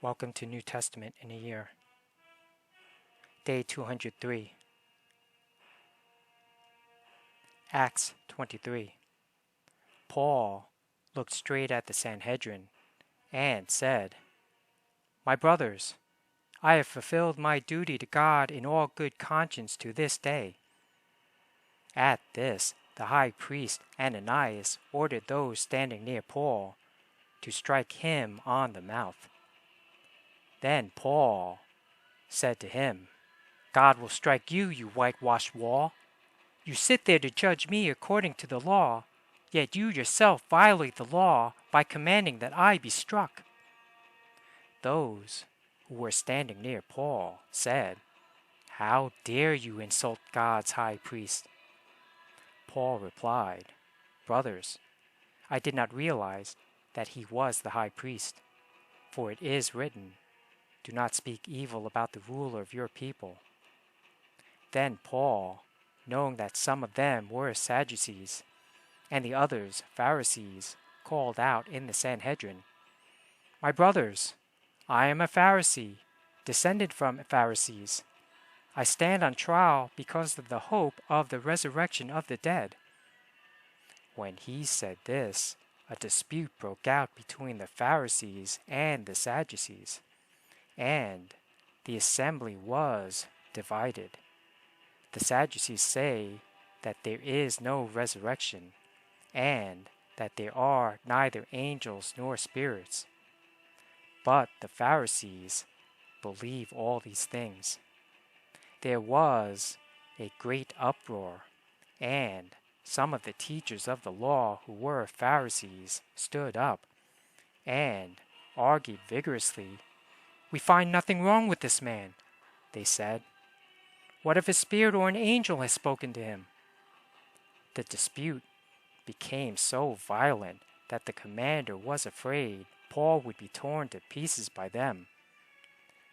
Welcome to New Testament in a Year. Day 203. Acts 23. Paul looked straight at the Sanhedrin and said, "My brothers, I have fulfilled my duty to God in all good conscience to this day." At this, the high priest Ananias ordered those standing near Paul to strike him on the mouth. Then Paul said to him, "God will strike you, you whitewashed wall. You sit there to judge me according to the law, yet you yourself violate the law by commanding that I be struck." Those who were standing near Paul said, "How dare you insult God's high priest?" Paul replied, "Brothers, I did not realize that he was the high priest, for it is written, 'Do not speak evil about the ruler of your people.'" Then Paul, knowing that some of them were Sadducees, and the others Pharisees, called out in the Sanhedrin, "My brothers, I am a Pharisee, descended from Pharisees. I stand on trial because of the hope of the resurrection of the dead." When he said this, a dispute broke out between the Pharisees and the Sadducees, and the assembly was divided. The Sadducees say that there is no resurrection, and that there are neither angels nor spirits. But the Pharisees believe all these things. There was a great uproar, and some of the teachers of the law who were Pharisees stood up and argued vigorously. "We find nothing wrong with this man," they said. "What if a spirit or an angel has spoken to him?" The dispute became so violent that the commander was afraid Paul would be torn to pieces by them.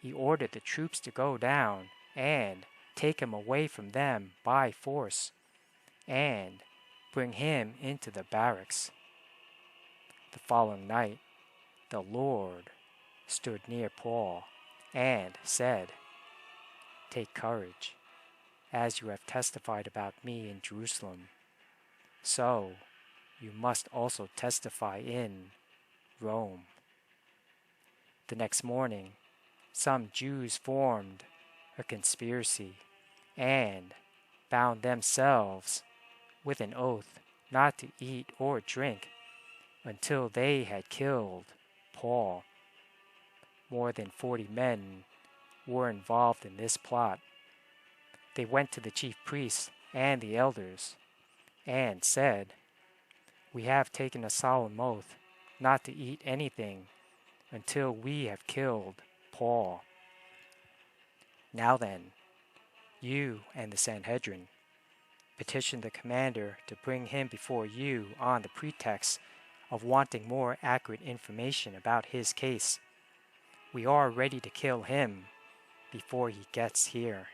He ordered the troops to go down and take him away from them by force, and bring him into the barracks. The following night, the Lord stood near Paul and said, "Take courage, as you have testified about me in Jerusalem, so you must also testify in Rome." The next morning, some Jews formed a conspiracy and bound themselves with an oath not to eat or drink until they had killed Paul. More than 40 men were involved in this plot. They went to the chief priests and the elders and said, "We have taken a solemn oath not to eat anything until we have killed Paul. Now then, you and the Sanhedrin petition the commander to bring him before you on the pretext of wanting more accurate information about his case. We are ready to kill him before he gets here."